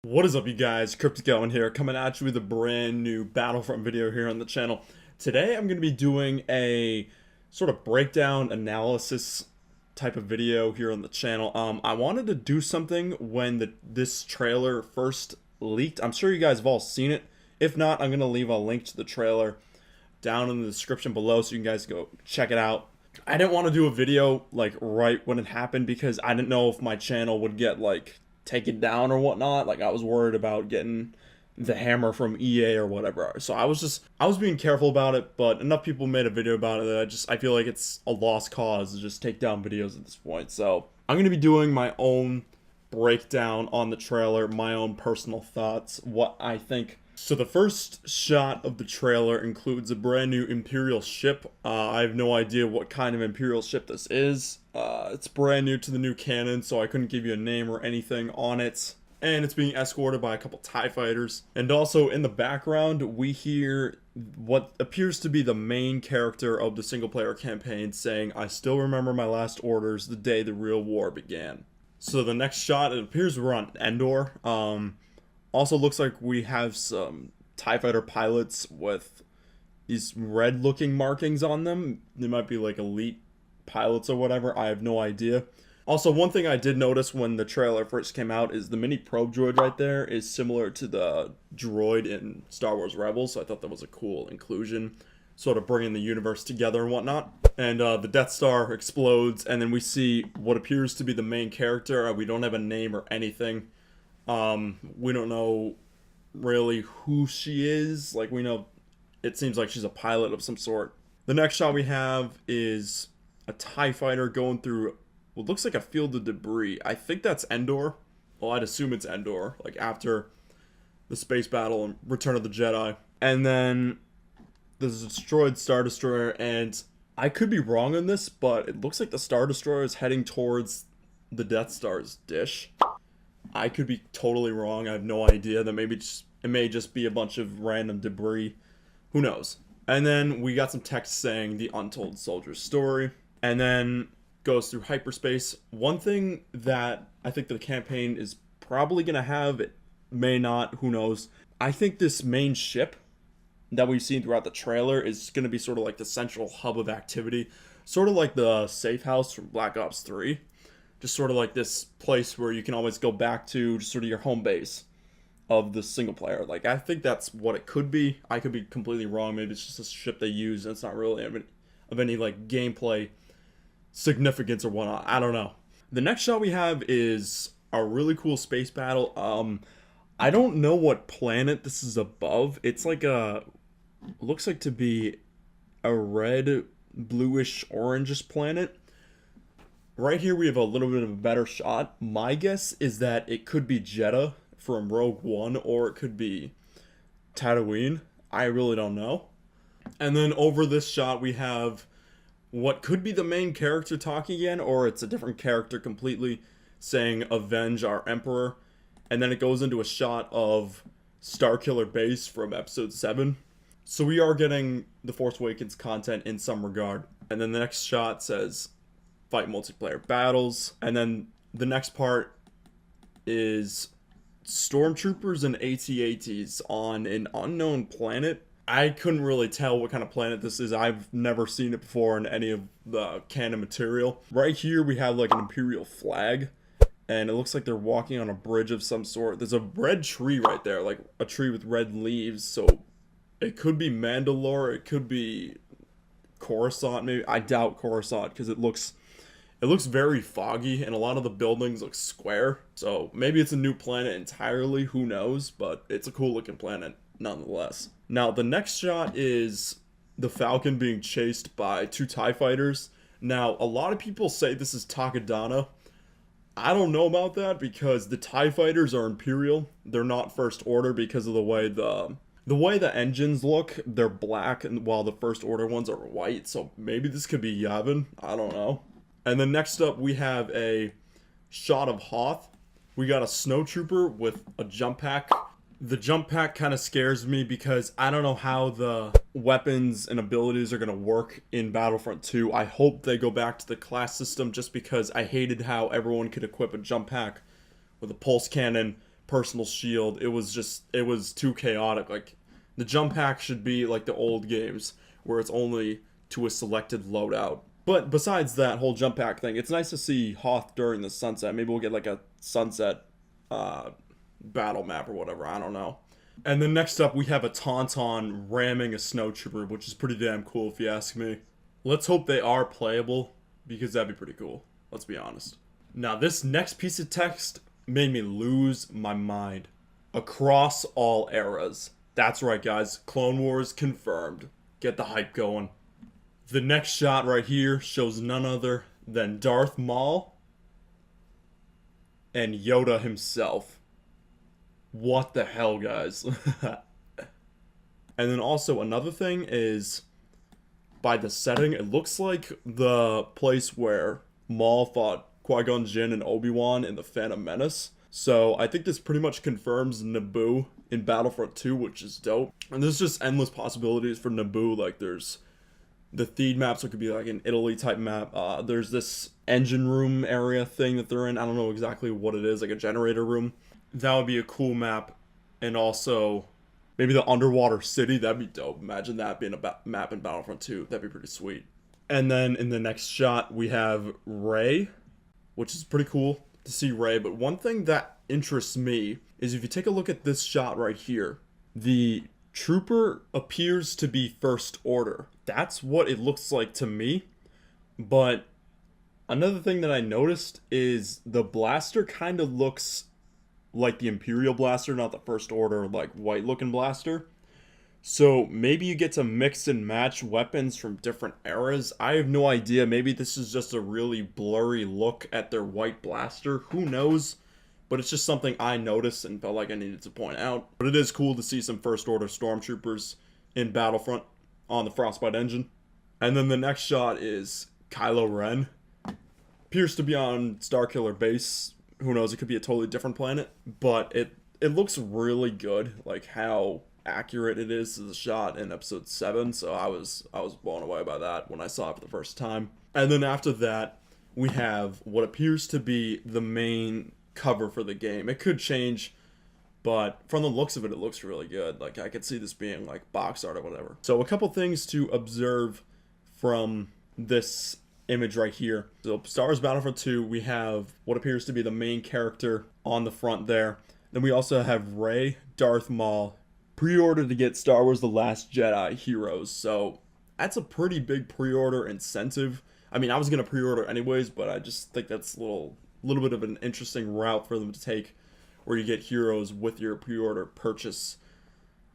What is up, you guys? KrypticElement here, coming at you with a brand new Battlefront video here on the channel. Today I'm going to be doing a sort of breakdown analysis type of video here on the channel. I wanted to do something when this trailer first leaked. I'm sure you guys have all seen it. If not, I'm going to leave a link to the trailer down in the description below so you guys go check it out. I didn't want to do a video like right when it happened because I didn't know if my channel would get like taken down or whatnot. Like, I was worried about getting the hammer from EA or whatever. So I was being careful about it, but enough people made a video about it that I feel like it's a lost cause to just take down videos at this point. So I'm going to be doing my own breakdown on the trailer, my own personal thoughts, what I think. So the first shot of the trailer includes a brand new Imperial ship. I have no idea what kind of Imperial ship this is. It's brand new to the new canon, so I couldn't give you a name or anything on it. And it's being escorted by a couple TIE fighters. And also in the background, we hear what appears to be the main character of the single-player campaign saying, "I still remember my last orders the day the real war began." So the next shot, it appears we're on Endor. Also looks like we have some TIE fighter pilots with these red looking markings on them. They might be like elite pilots or whatever. I have no idea. Also, one thing I did notice when the trailer first came out is the mini probe droid right there is similar to the droid in Star Wars Rebels. So I thought that was a cool inclusion, sort of bringing the universe together and whatnot. And the Death Star explodes, and then we see what appears to be the main character. We don't have a name or anything. We don't know really who she is. Like, we know it seems like she's a pilot of some sort. The next shot we have is a TIE fighter going through what looks like a field of debris. I think that's Endor. Well, I'd assume it's Endor, like after the space battle and Return of the Jedi. And then there's a destroyed Star Destroyer, and I could be wrong on this, but it looks like the Star Destroyer is heading towards the Death Star's dish. I could be totally wrong. I have no idea. That maybe it may just be a bunch of random debris. Who knows? And then we got some text saying the untold soldier's story. And then goes through hyperspace. One thing that I think the campaign is probably going to have, it may not, who knows. I think this main ship that we've seen throughout the trailer is going to be sort of like the central hub of activity. Sort of like the safe house from Black Ops 3. Just sort of like this place where you can always go back to, just sort of your home base of the single player. Like, I think that's what it could be. I could be completely wrong. Maybe it's just a ship they use and it's not really of any like gameplay significance or whatnot. I don't know. The next shot we have is a really cool space battle. I don't know what planet this is above. It's like looks like to be a red, bluish, orangish planet. Right here we have a little bit of a better shot. My guess is that it could be Jeddah from Rogue One, or it could be Tatooine. I really don't know. And then over this shot we have what could be the main character talking again, or it's a different character completely, saying "Avenge our Emperor." And then it goes into a shot of Starkiller Base from Episode 7. So we are getting the Force Awakens content in some regard. And then the next shot says "Fight multiplayer battles." And then the next part is stormtroopers and AT-ATs on an unknown planet. I couldn't really tell what kind of planet this is. I've never seen it before in any of the canon material. Right here we have like an Imperial flag, and it looks like they're walking on a bridge of some sort. There's a red tree right there, like a tree with red leaves. So it could be Mandalore, it could be Coruscant. Maybe I doubt Coruscant because it looks very foggy and a lot of the buildings look square. So maybe it's a new planet entirely, who knows, but it's a cool looking planet nonetheless. Now the next shot is the Falcon being chased by two TIE fighters. Now a lot of people say this is Takodana. I don't know about that because the TIE fighters are Imperial. They're not First Order because of the way the engines look. They're black, and while the First Order ones are white. So maybe this could be Yavin. I don't know. And then next up we have a shot of Hoth. We got a snowtrooper with a jump pack. The jump pack kind of scares me because I don't know how the weapons and abilities are going to work in Battlefront 2. I hope they go back to the class system just because I hated how everyone could equip a jump pack with a pulse cannon, personal shield. It was too chaotic. Like, the jump pack should be like the old games, where it's only to a selected loadout. But besides that whole jump pack thing, it's nice to see Hoth during the sunset. Maybe we'll get like a sunset battle map or whatever. I don't know. And then next up, we have a Tauntaun ramming a snowtrooper, which is pretty damn cool if you ask me. Let's hope they are playable, because that'd be pretty cool. Let's be honest. Now, this next piece of text made me lose my mind. Across all eras. That's right, guys. Clone Wars confirmed. Get the hype going. The next shot right here shows none other than Darth Maul and Yoda himself. What the hell, guys? And then also another thing is, by the setting, it looks like the place where Maul fought Qui-Gon Jinn and Obi-Wan in The Phantom Menace. So I think this pretty much confirms Naboo in Battlefront 2, which is dope. And there's just endless possibilities for Naboo. Like, there's the Theed map, so it could be like an Italy type map. There's this engine room area thing that they're in. I don't know exactly what it is, like a generator room. That would be a cool map. And also, maybe the underwater city. That'd be dope. Imagine that being a map in Battlefront 2. That'd be pretty sweet. And then in the next shot, we have Rey, which is pretty cool to see Rey. But one thing that interests me is if you take a look at this shot right here, the trooper appears to be First Order. That's what it looks like to me. But another thing that I noticed is the blaster kind of looks like the Imperial blaster, not the First Order, like, white looking blaster. So maybe you get to mix and match weapons from different eras. I have no idea. Maybe this is just a really blurry look at their white blaster. Who knows? But it's just something I noticed and felt like I needed to point out. But it is cool to see some First Order stormtroopers in Battlefront on the Frostbite engine. And then the next shot is Kylo Ren. Appears to be on Starkiller base. Who knows? It could be a totally different planet. But it looks really good. Like, how accurate it is to the shot in episode 7. So I was blown away by that when I saw it for the first time. And then after that, we have what appears to be the main cover for the game. It could change, but from the looks of it, it looks really good. Like, I could see this being like box art or whatever. So a couple things to observe from this image right here. So Star Wars Battlefront 2, we have what appears to be the main character on the front there. Then we also have Rey, Darth Maul, pre-order to get Star Wars The Last Jedi Heroes. So that's a pretty big pre-order incentive. I mean, I was going to pre-order anyways, but I just think that's a little bit of an interesting route for them to take, where you get heroes with your pre-order purchase.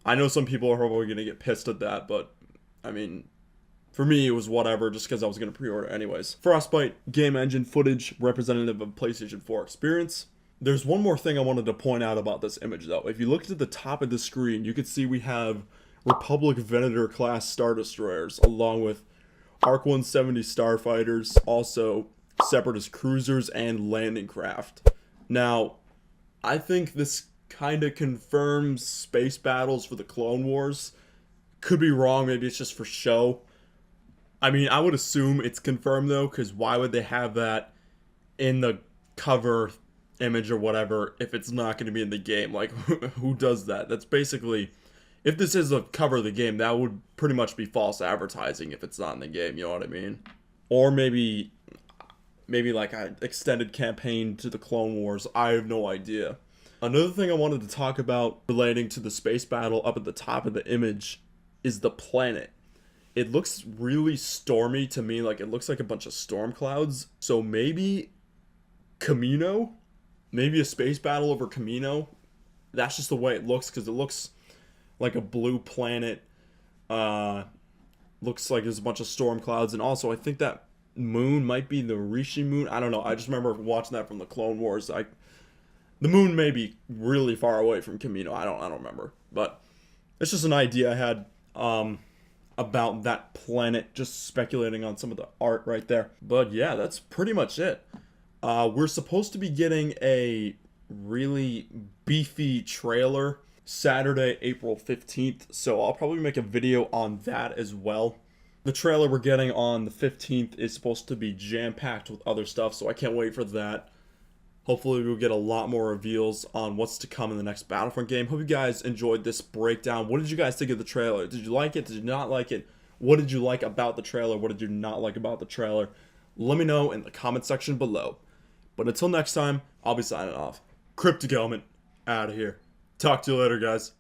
I know some people are probably going to get pissed at that, but I mean, for me, it was whatever, just because I was going to pre-order anyways. Frostbite game engine footage representative of PlayStation 4 experience. There's one more thing I wanted to point out about this image, though. If you looked at the top of the screen, you could see we have Republic Venator class Star Destroyers, along with Arc 170 starfighters, also Separatist cruisers and landing craft. Now, I think this kind of confirms space battles for the Clone Wars. Could be wrong, maybe it's just for show. I mean, I would assume it's confirmed, though, because why would they have that in the cover image or whatever if it's not going to be in the game? Like, who does that? That's basically, if this is a cover of the game, that would pretty much be false advertising if it's not in the game, you know what I mean? Or maybe like an extended campaign to the Clone Wars. I have no idea. Another thing I wanted to talk about relating to the space battle up at the top of the image is the planet. It looks really stormy to me, like it looks like a bunch of storm clouds. So maybe Kamino? Maybe a space battle over Kamino? That's just the way it looks, because it looks like a blue planet. Looks like there's a bunch of storm clouds, and also I think that moon might be the Rishi moon. I don't know. I just remember watching that from the Clone Wars. The moon may be really far away from Kamino. I don't remember, but it's just an idea I had about that planet. Just speculating on some of the art right there. But yeah, that's pretty much it. We're supposed to be getting a really beefy trailer Saturday, April 15th. So I'll probably make a video on that as well. The trailer we're getting on the 15th is supposed to be jam-packed with other stuff, so I can't wait for that. Hopefully we'll get a lot more reveals on what's to come in the next Battlefront game. Hope you guys enjoyed this breakdown. What did you guys think of the trailer? Did you like it? Did you not like it? What did you like about the trailer? What did you not like about the trailer? Let me know in the comment section below. But until next time, I'll be signing off. KrypticElement, out of here. Talk to you later, guys.